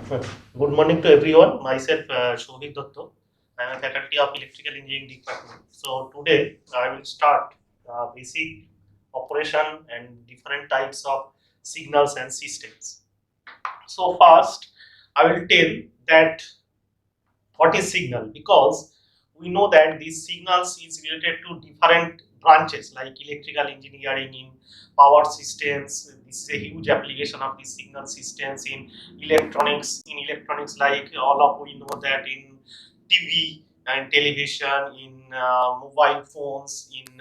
Good morning to everyone. Myself, Souvik Dutta. I am a faculty of Electrical Engineering department. So today I will start basic operation and different types of signals and systems. So first, I will tell that what is signal, because we know that these signals is related to different branches like electrical engineering, in power systems. This is a huge application of these signal systems in electronics, like all of we know that in TV and television, in mobile phones, in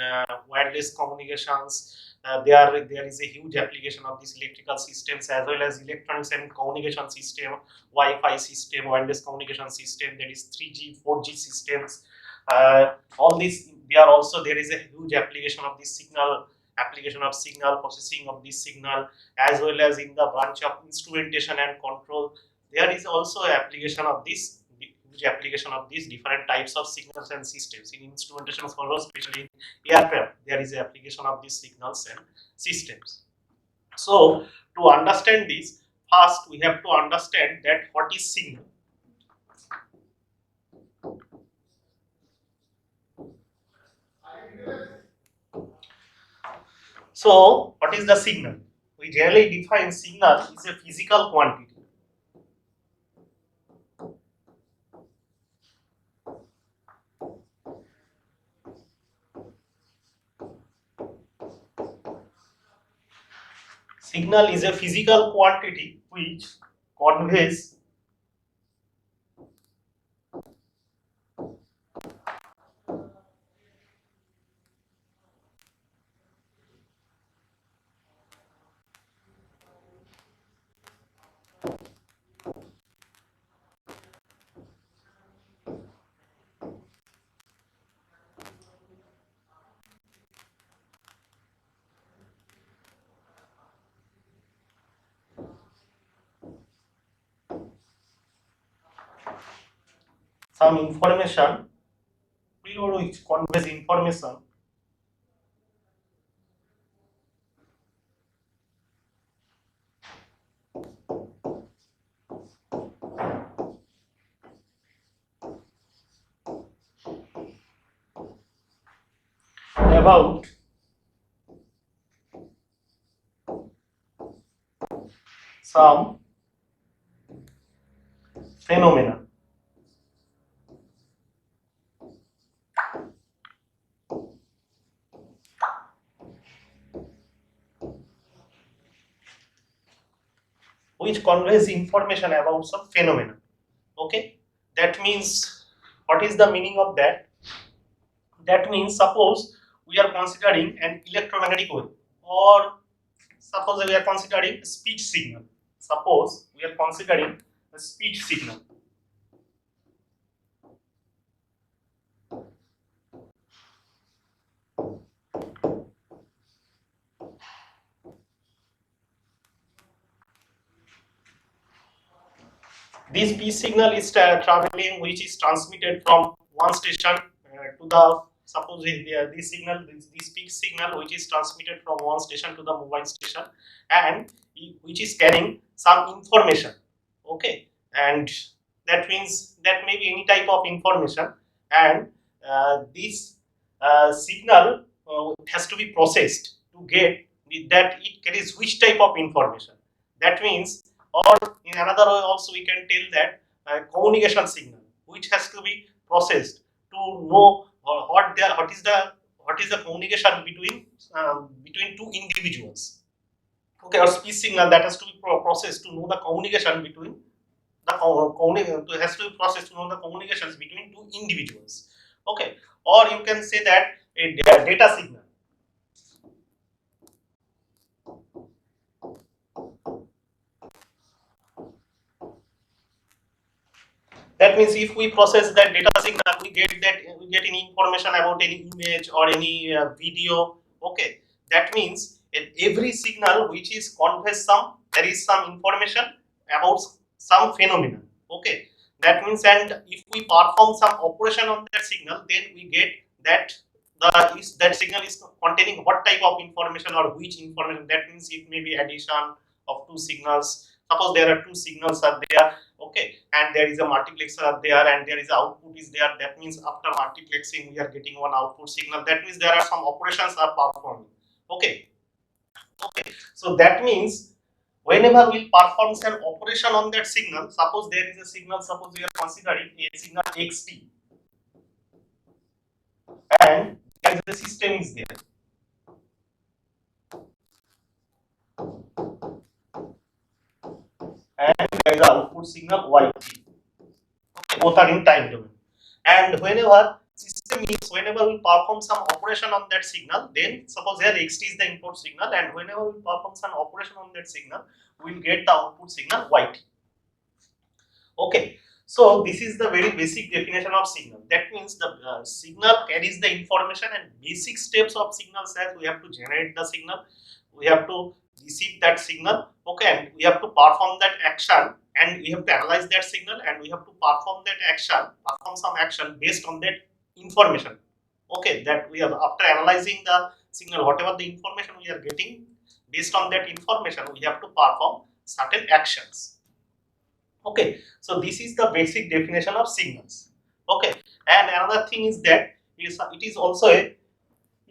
wireless communications. There is a huge application of these electrical systems, as well as electronics and communication system, Wi-Fi system, wireless communication system, that is 3G, 4G systems. All these, there is a huge application of signal processing of this signal, as well as in the branch of instrumentation and control. There is also application of this huge application of these different types of signals and systems in instrumentation and control, especially in aircraft. There is a application of these signals and systems. So to understand this, first we have to understand that what is signal. So what is the signal? We generally define signal is a physical quantity. Signal is a physical quantity which conveys some information, which conveys information about some phenomena. Which conveys information about some phenomena. Okay, that means, what is the meaning of that? That means, suppose we are considering an electromagnetic wave, or suppose we are considering a speech signal. Suppose we are considering a speech signal. This speech signal is traveling, which is transmitted from one station to the, suppose this speech signal which is transmitted from one station to the mobile station, and which is carrying some information. Okay, and that means that may be any type of information, and this signal has to be processed to get that it carries which type of information. That means, or in another way also we can tell that communication signal, which has to be processed to know what is the communication between two individuals. Okay, or speech signal that has to be processed to know the communication between has to be processed to know the communications between two individuals. Okay, or you can say that a data signal. That means if we process that data signal, we get any information about any image or any video. Okay, that means in every signal which is conveys there is some information about some phenomenon. Okay, that means, and if we perform some operation on that signal, then we get that that signal is containing what type of information or which information. That means it may be addition of two signals. Suppose there are two signals are there. Okay, and there is a multiplexer there, and there is output is there. That means after multiplexing we are getting one output signal. That means there are some operations are performing. Okay, okay, so that means whenever we perform an operation on that signal, suppose there is a signal, suppose we are considering a signal xt, and there is a system is there, and there is an output signal yt. Okay, both are in time domain. And whenever system means whenever we perform some operation on that signal, then suppose here xt is the input signal, and whenever we perform some operation on that signal, we will get the output signal yt. Okay, so this is the very basic definition of signal. That means the signal carries the information, and basic steps of signal says we have to generate the signal, we have to receive that signal, okay, and we have to perform that action, and we have to analyze that signal, and we have to perform that action, perform some action based on that information. Okay, that we have, after analyzing the signal, whatever the information we are getting, based on that information we have to perform certain actions. Okay, so this is the basic definition of signals. Okay, and another thing is that it is also it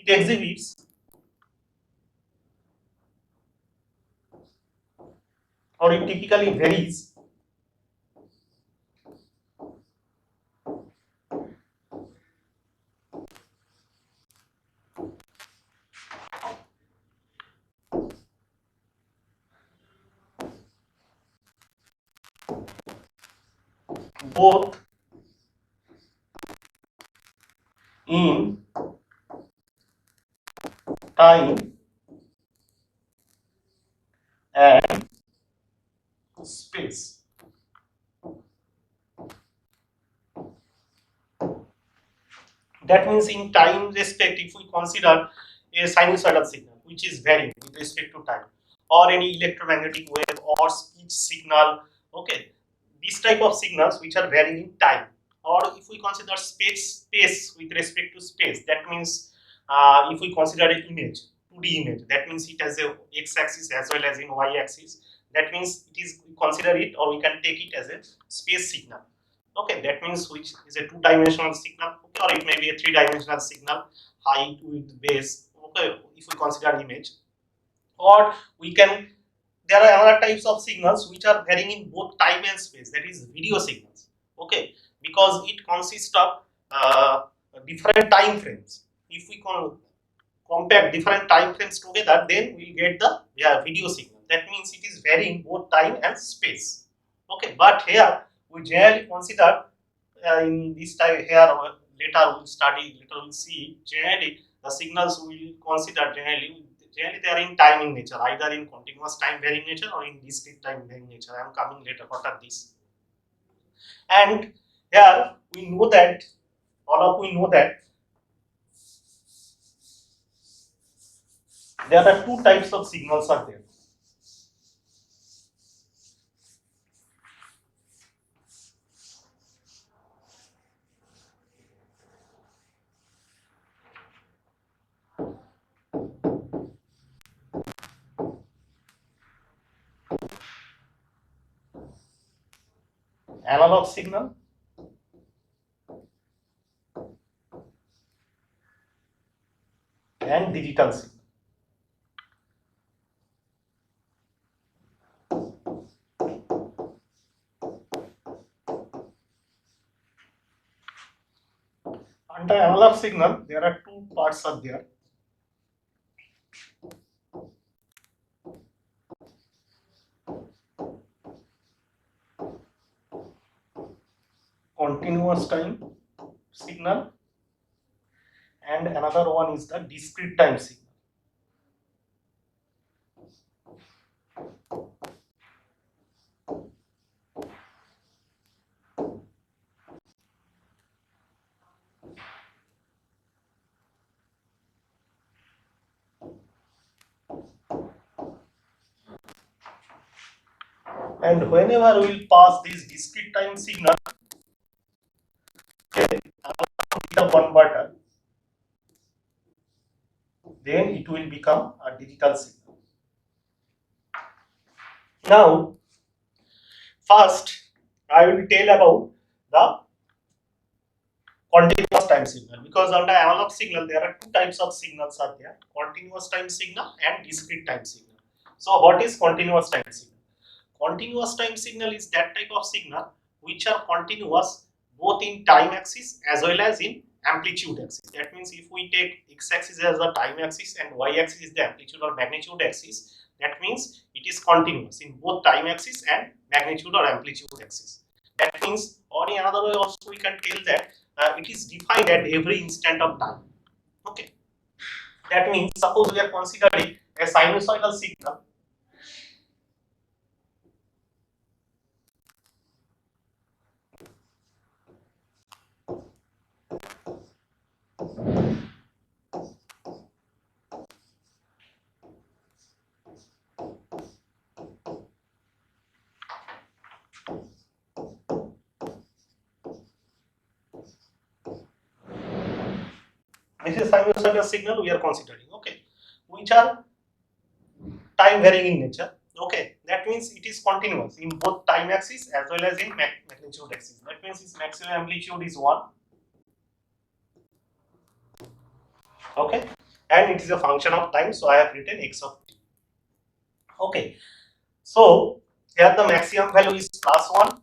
exhibits, or it typically varies both in time and space. That means in time respect, if we consider a sinusoidal signal which is varying with respect to time, or any electromagnetic wave or speech signal, okay, these type of signals which are varying in time, or if we consider space with respect to space, that means if we consider an image, 2D image, that means it has a x-axis as well as in y-axis. That means it is, we consider it, or we can take it as a space signal. Okay, that means which is a two-dimensional signal, okay, or it may be a three-dimensional signal, height, width, base. Okay, if we consider image, or we can, there are other types of signals which are varying in both time and space. That is video signals. Okay, because it consists of different time frames. If we compare different time frames together, then we get the video signal. That means it is varying both time and space. Okay, but here we generally consider in this time here, later we'll study, later we'll see, generally the signals we will consider generally they are in time in nature, either in continuous time varying nature or in discrete time varying nature. I am coming later what are these. And here we know that, all of we know that there are two types of signals are there. Analog signal and digital signal. Under analog signal, there are two parts are there. Continuous time signal, and another one is the discrete time signal. And whenever we will pass this discrete time signal, okay, the converter, then it will become a digital signal. Now, first I will tell about the continuous time signal, because under analog signal there are two types of signals are there: continuous time signal and discrete time signal. So what is continuous time signal? Continuous time signal is that type of signal which are continuous both in time axis as well as in amplitude axis. That means if we take x axis as a time axis and y axis is the amplitude or magnitude axis, that means it is continuous in both time axis and magnitude or amplitude axis. That means, or in another way also we can tell that it is defined at every instant of time. Okay, that means suppose we are considering a sinusoidal signal. This is sinusoidal signal we are considering, okay, which are time varying in nature. Okay, that means it is continuous in both time axis as well as in magnitude axis. That means its maximum amplitude is 1. Okay, and it is a function of time, so I have written x of t. Okay, so here the maximum value is +1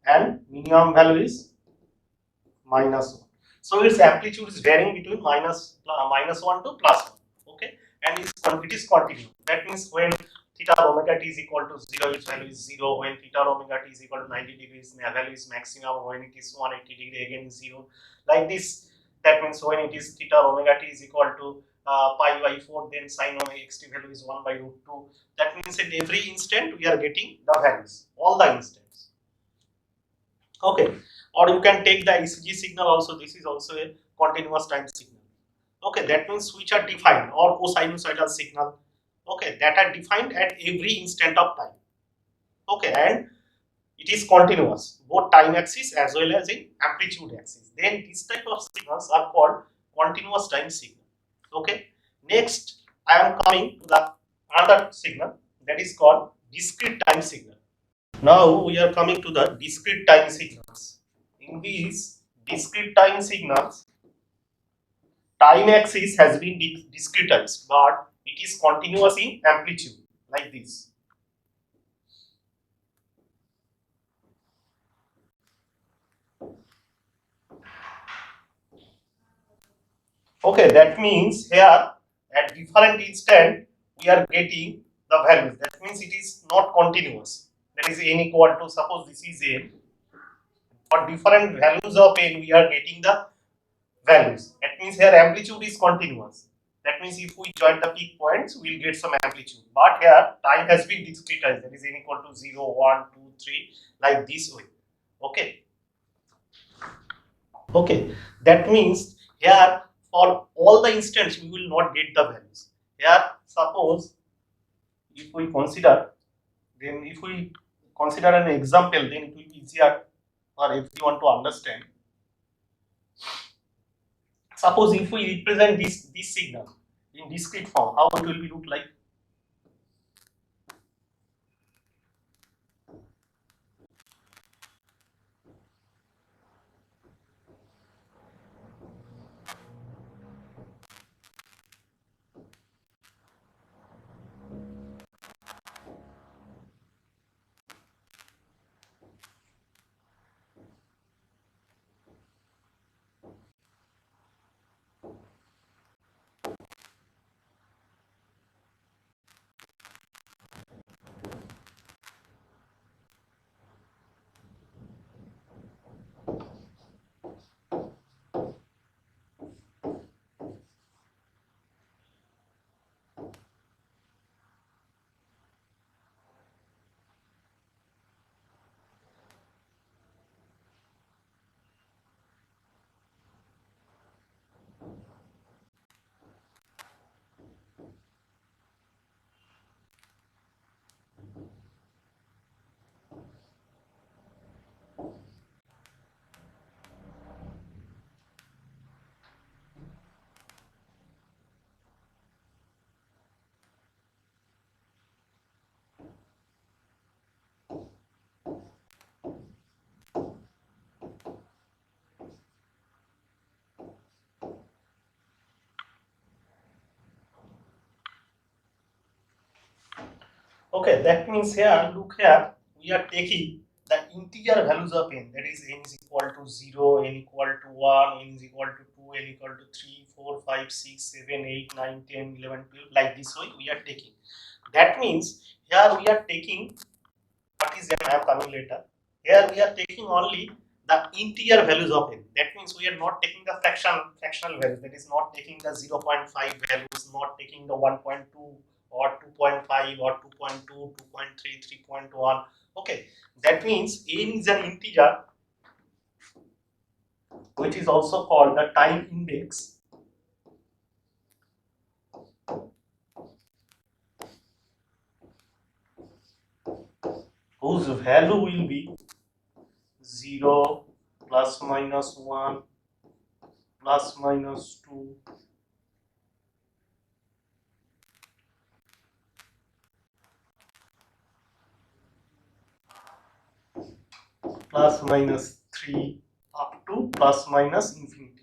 and minimum value is -1. So its amplitude is varying between -1 to +1. Okay, and it is continuous. That means when theta omega t is equal to 0, its value is 0. When theta omega t is equal to 90 degrees, the value is maximum. When it is 180 degree, again 0. Like this. That means when it is theta omega t is equal to pi by 4, then sin omega xt value is 1 by root 2. That means in every instant we are getting the values, all the instants. Okay, or you can take the ECG signal also. This is also a continuous time signal. Okay, that means which are defined, or cosinusoidal signal. Okay, that are defined at every instant of time. Okay, and it is continuous both time axis as well as in amplitude axis. Then this type of signals are called continuous time signal. Okay, next I am coming to the another signal that is called discrete time signal. Now we are coming to the discrete time signals. In these discrete time signals, time axis has been discretized, but it is continuous in amplitude, like this. Okay, that means here at different instant we are getting the values. That means it is not continuous. That is n equal to, suppose this is n. For different values of n, we are getting the values. That means here amplitude is continuous. That means if we join the peak points, we will get some amplitude. But here time has been discretized. That is n equal to 0, 1, 2, 3, like this way. Okay. Okay. That means here for all the instants we will not get the values. Here suppose if we consider, then if we consider an example, then it will be easier for everyone to understand. Suppose if we represent this signal in discrete form, how it will be look like? Okay, that means here, look here, we are taking the integer values of n, that is n is equal to 0, n equal to 1, n is equal to 2, n equal to 3, 4, 5, 6, 7, 8, 9, 10, 11, 12, like this way we are taking. That means here we are taking, what is n, I am coming later. Here we are taking only the integer values of n. That means we are not taking the fractional values, that is not taking the 0.5 values, not taking the 1.2 or 2.5 or 2.2, 2.3, 3.1. Okay, that means n is an integer which is also called the time index, whose value will be 0, plus minus 1, plus minus 2, plus minus 3, up to plus minus infinity.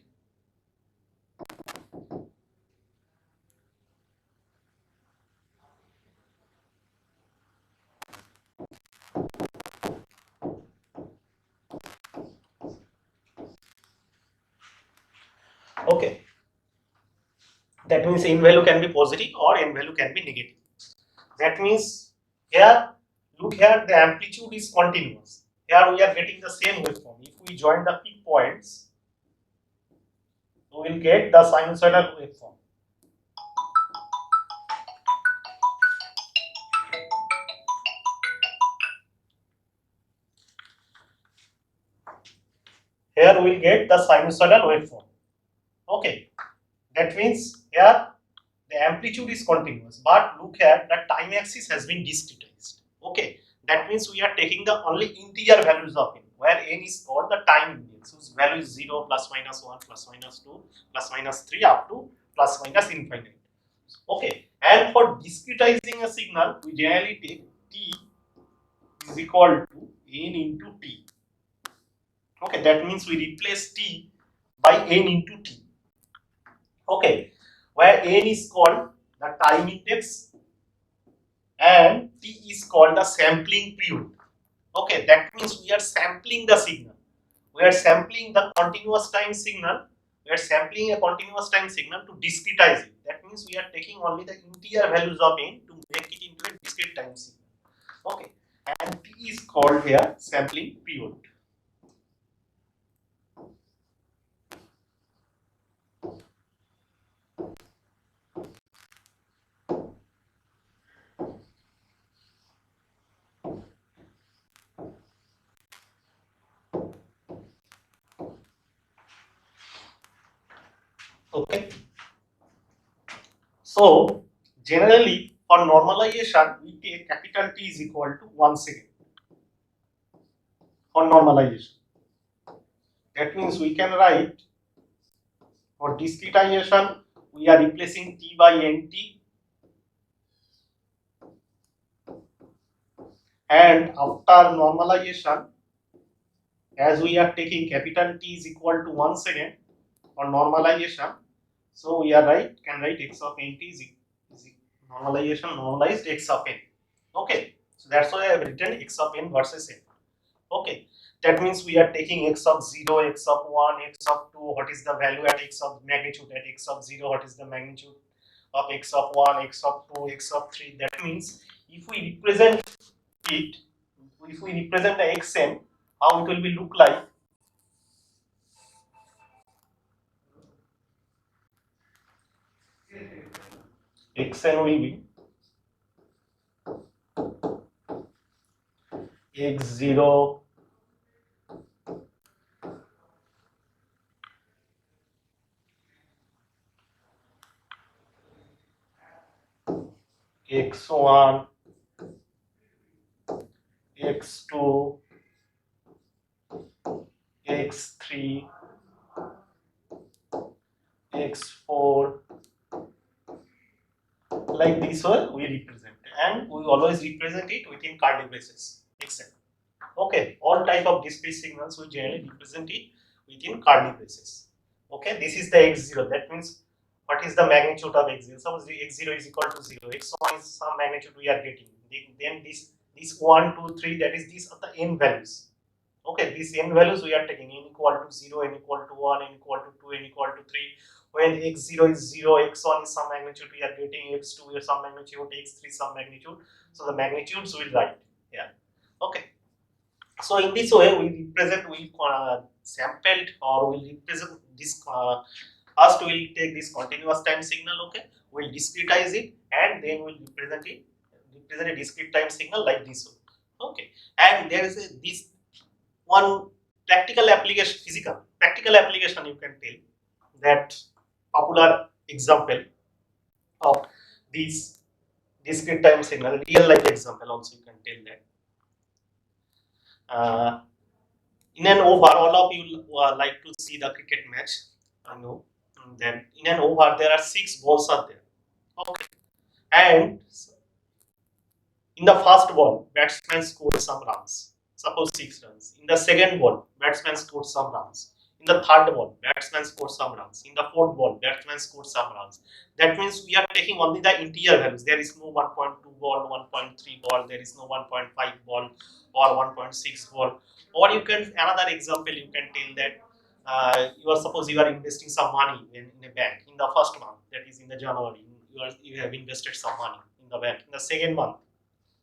Okay, that means n value can be positive or n value can be negative. That means here, look here, the amplitude is continuous. Here we are getting the same waveform. If we join the peak points, we will get the sinusoidal waveform. Here we will get the sinusoidal waveform. Okay, that means here the amplitude is continuous, but look here, the time axis has been discretized. Okay, that means we are taking the only integer values of n, where n is called the time index, whose value is 0, plus minus 1, plus minus 2, plus minus 3, up to plus minus infinite. Okay, and for discretizing a signal, we generally take t is equal to n into t. Okay, that means we replace t by n into t. Okay, where n is called the time index and t is called the sampling period. Okay, that means we are sampling the signal. We are sampling the continuous time signal. We are sampling a continuous time signal to discretize it. That means we are taking only the integer values of n to make it into a discrete time signal. Okay, and t is called here sampling period. Okay, so generally for normalization we take capital T is equal to 1 second for normalization. That means we can write for discretization we are replacing T by NT, and after normalization, as we are taking capital T is equal to 1 second for normalization, so we are can write x of nt is normalization normalized x of n. Okay, so that's why I have written x of n versus n. Okay, that means we are taking x of 0, x of 1, x of 2, what is the value at x of magnitude at x of 0, what is the magnitude of x of 1, x of 2, x of 3. That means if we represent it, if we represent the xn, how it will be look like? Xn will be x0, x1, x2, x3, x4, like this way we represent, and we always represent it within curly braces. Xn. Okay, all type of discrete signals we generally represent it within curly braces. Okay, this is the x0. That means what is the magnitude of x0? Suppose x0 is equal to 0, x1 is some magnitude we are getting. then this 1 2 3, that is these are the n values. Okay, these n values we are taking n equal to 0, n equal to 1, n equal to 2, n equal to 3. When x0 is 0, x1 is some magnitude, we are getting x2 is some magnitude, x3 some magnitude. So the magnitudes will write here. Okay. So in this way, we represent, we sampled, or we represent this. First, we will take this continuous time signal. Okay, we'll discretize it, and then we'll represent it. Represent a discrete time signal like this one. Okay, and there is this one practical application, physical practical application. You can tell that popular example of this discrete time signal, real life example. Also, you can tell that. In an over, all of you like to see the cricket match. I know. And then in an over, there are 6 balls are there. Okay. And in the first ball, batsman scored some runs. Suppose 6 runs. In the second ball, batsman scored some runs. In the third ball, batsman scored some runs. In the fourth ball, batsman scored some runs. That means we are taking only the integer values. There is no 1.2 ball, 1.3 ball. There is no 1.5 ball or 1.6 ball. Or you can, another example, you can tell that you are, suppose you are investing some money in a bank in the first month, that is in the January. You have invested some money in the bank. In the second month,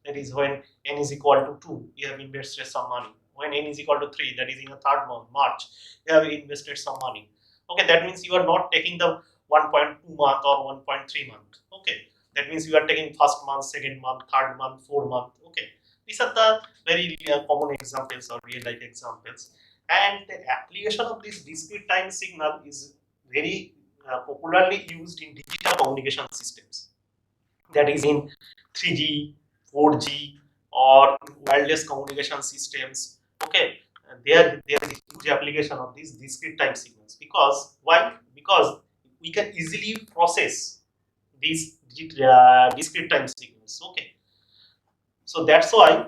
that is when n is equal to 2, you have invested some money. When n is equal to 3, that is in the third month, March, you have invested some money. Okay, that means you are not taking the 1.2 month or 1.3 month. Okay, that means you are taking first month, second month, third month, fourth month. Okay, these are the very common examples or real life examples. And the application of this discrete time signal is very popularly used in digital communication systems. That is in 3G, 4G, or wireless communication systems. Okay, there is a huge application of these discrete time signals. Because why? Because we can easily process these discrete time signals. Okay, so that's why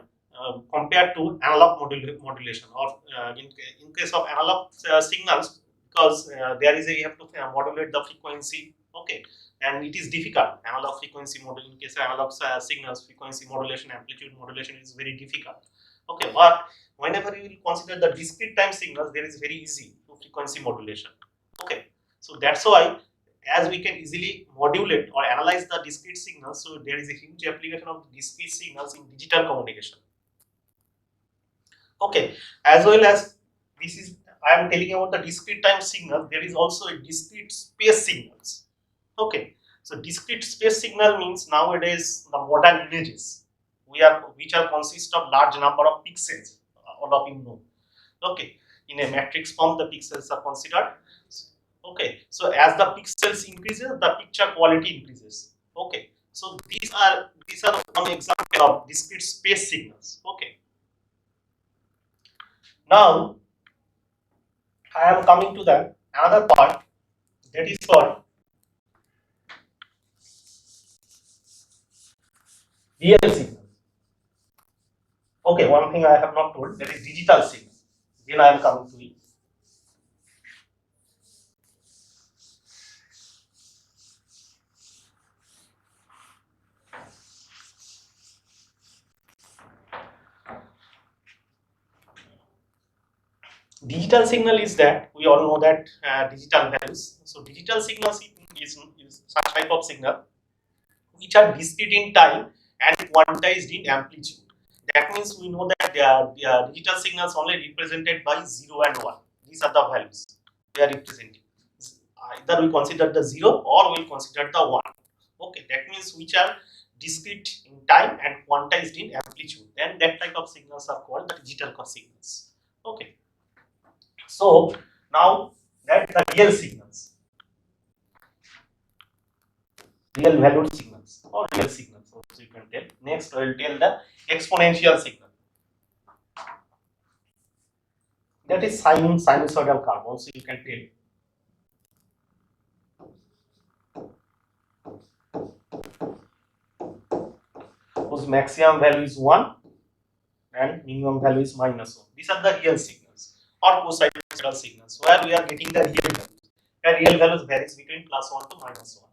compared to analog modulation, or in case of analog signals, because there is a, you have to modulate the frequency. Okay, and it is difficult. Analog frequency modulation, in case of analog signals, frequency modulation, amplitude modulation is very difficult. Okay, but whenever you will consider the discrete time signals, there is very easy to frequency modulation. Okay, so that's why, as we can easily modulate or analyze the discrete signals, so there is a huge application of discrete signals in digital communication. Okay, as well as this is, I am telling about the discrete time signal, there is also a discrete space signals. Okay, so discrete space signal means nowadays the modern images which are consist of large number of pixels, all of you know. Okay, in a matrix form the pixels are considered. Okay, so as the pixels increases, the picture quality increases. Okay, so these are one example of discrete space signals. Okay, now I am coming to the another part, that is called real signal. Okay, one thing I have not told, that is digital signal. Then I am coming to it. Digital signal is that we all know that digital values. So digital signals is such type of signal which are discrete in time and quantized in amplitude. That means we know that they are digital signals only represented by 0 and 1. These are the values they are representing. Either we consider the 0 or we consider the 1. Okay, that means which are discrete in time and quantized in amplitude. Then that type of signals are called the digital signals. Okay. So now that the real signals, real valued signals or real signals, so you can tell. Next, I will tell the exponential signal. That is sinusoidal curve. Also, you can tell. Whose maximum value is 1 and minimum value is -1. These are the real signals or cosinusoidal signals where we are getting the real values. The real values varies between +1 to -1.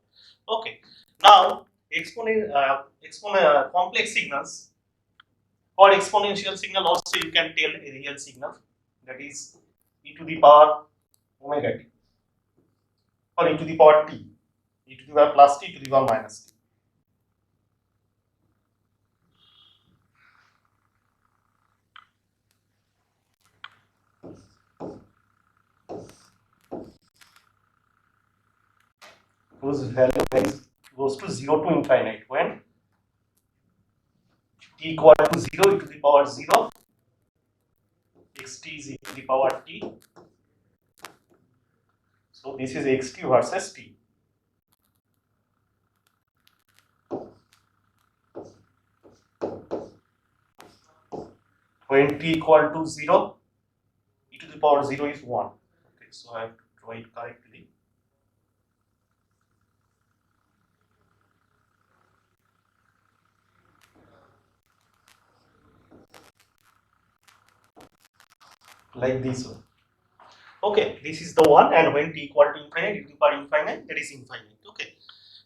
Okay. Now complex signals or exponential signal also you can tell a real signal, that is e to the power omega t or e to the power t, e to the power plus t, e to the power minus t. Whose value goes to 0 to infinite when t equal to 0 e to the power 0, xt is e to the power t. So this is xt versus t. When t equal to 0, e to the power 0 is 1. Okay, so I have to draw it correctly. Like this one. Okay, this is the one, and when t equal to infinite, e to the power infinite, that is infinite. Okay,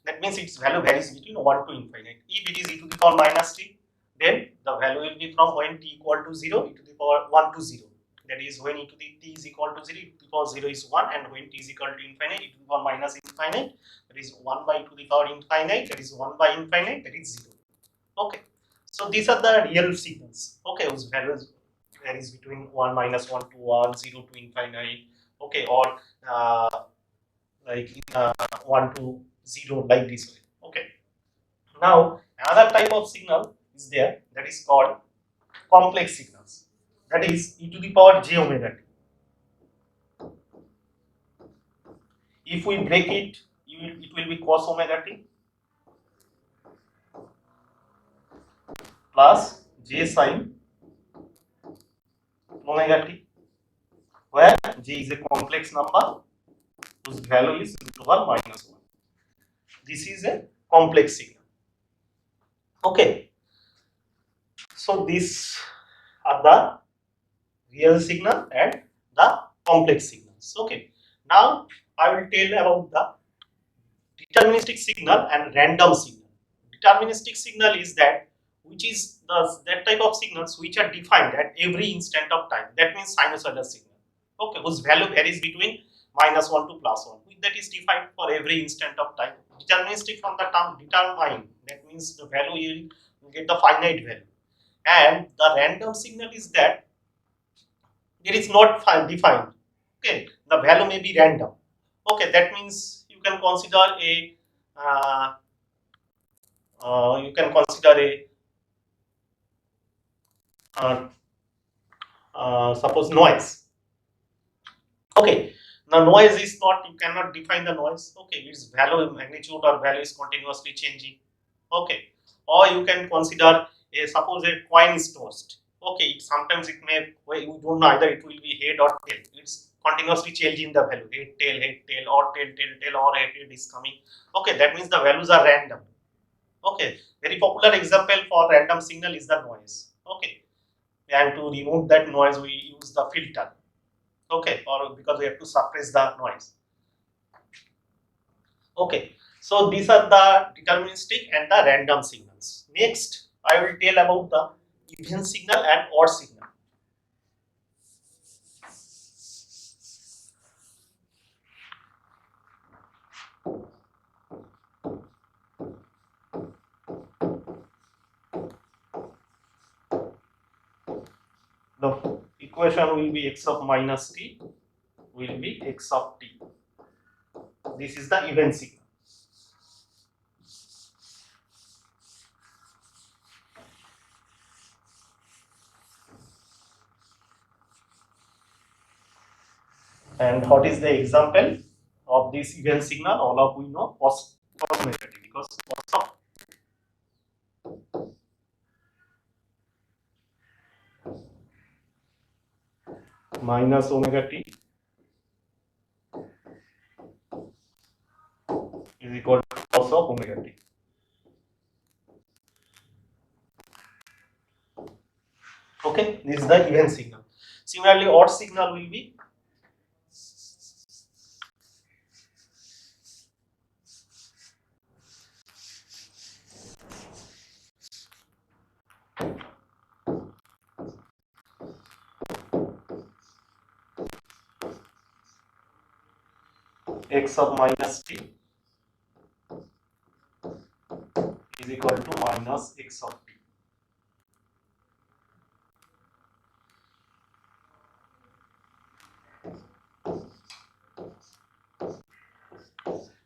that means its value varies between 1 to infinite. If it is e to the power minus t, then the value will be from when t equal to 0, e to the power 1 to 0. That is when e to the t is equal to 0, e to the power 0 is 1, and when t is equal to infinite, e to the power minus infinite, that is 1 by e to the power infinite, that is 1 by infinite, that is 0. Okay, so these are the real signals. Okay, whose values varies between 1 minus 1 to 1, 0 to infinite. Okay, or uh, like 1 to 0, like this way. Okay, now another type of signal is there, that is called complex signals, that is e to the power j omega t. If we break it, it will be cos omega t plus j sin omega t, where j is a complex number whose value is root over minus 1. This is a complex signal. Okay, so these are the real signal and the complex signals. Okay, now I will tell about the deterministic signal and random signal. Deterministic signal is that which is that type of signals which are defined at every instant of time. That means sinusoidal signal. Okay, whose value varies between minus 1 to plus 1. That is defined for every instant of time. Deterministic from the term determine. That means the value you will get the finite value. And the random signal is that it is not defined. Okay, the value may be random. Okay, that means you can consider a uh, you can consider a uh, suppose noise. Okay, the noise is not, you cannot define the noise. Okay, its value, magnitude or value is continuously changing. Okay, or you can consider a, suppose a coin is tossed. Okay, sometimes it may, well, you don't know either it will be head or tail. It's continuously changing the value, head tail, or tail, or head is coming. Okay, that means the values are random. Okay, very popular example for random signal is the noise. Okay, and to remove that noise we use the filter. Okay, or because we have to suppress the noise. Okay, so these are the deterministic and the random signals. Next, I will tell about the even signal and odd signal. The equation will be x of minus t will be x of t. This is the even signal. And what is the example of this even signal? All of we know cos omega t, because cos of minus omega t is equal to cos of omega t. Okay, this is the even signal. Similarly, odd signal will be x of minus t is equal to minus x of t.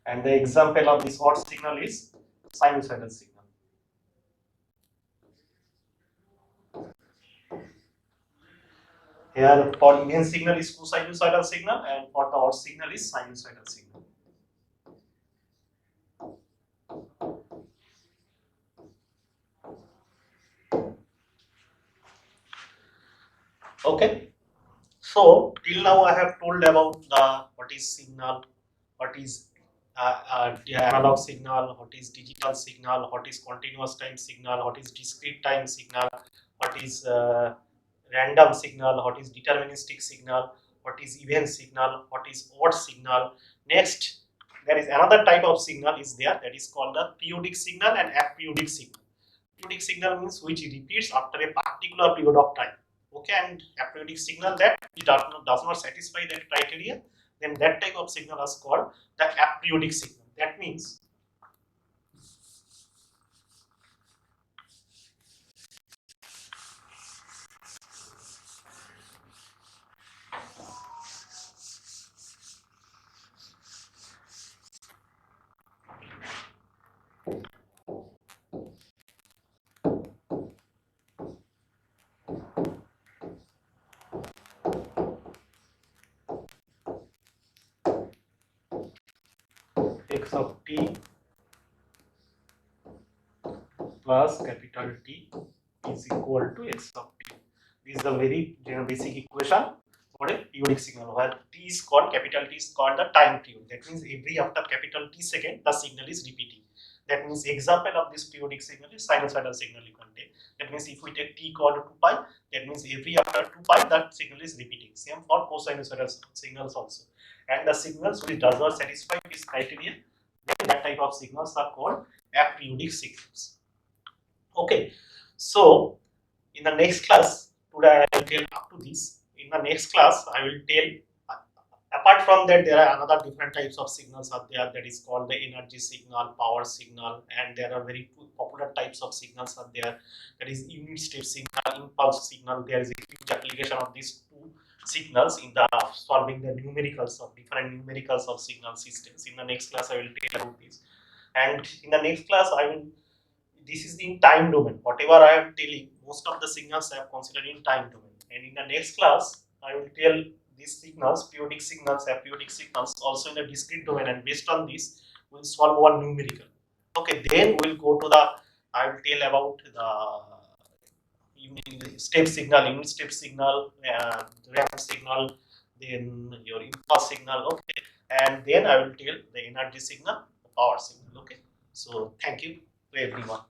And the example of this odd signal is sinusoidal signal. Here for even signal is co-sinusoidal signal and for the odd signal is sinusoidal signal. Okay. So till now I have told about the what is signal, what is the analog signal, what is digital signal, what is continuous time signal, what is discrete time signal, what is random signal, what is deterministic signal, what is even signal, what is odd signal. Next, there is another type of signal is there, that is called the periodic signal and aperiodic signal. Periodic signal means which repeats after a particular period of time. Okay, and aperiodic signal that it does not satisfy that criteria, then that type of signal is called the aperiodic signal. That means x of t plus capital T is equal to x of t. This is the very basic equation for a periodic signal, where T is called, capital T is called the time period. That means every after capital T second the signal is repeating. That means example of this periodic signal is sinusoidal signal you can take. That means if we take T equal to 2 pi, that means every after 2 pi that signal is repeating. Same for cosinusoidal signals also. And the signals which does not satisfy this criteria, then that type of signals are called aperiodic signals. Okay, so in the next class, today I will tell up to this. In the next class, I will tell, apart from that, there are another different types of signals are there, that is called the energy signal, power signal, and there are very popular types of signals are there, that is unit step signal, impulse signal. There is a huge application of these two signals in the solving the numericals of different numericals of signal systems. In the next class, I will tell about this. And in the next class, I will, this is in time domain. Whatever I am telling, most of the signals I have considered in time domain. And in the next class, I will tell these signals, periodic signals, aperiodic signals, also in the discrete domain. And based on this, we'll solve one numerical. Okay, then we'll go to the, I will tell about the step signal, unit step signal, ramp signal, then your impulse signal. Okay, and then I will tell the energy signal, the power signal. Okay, so thank you to everyone.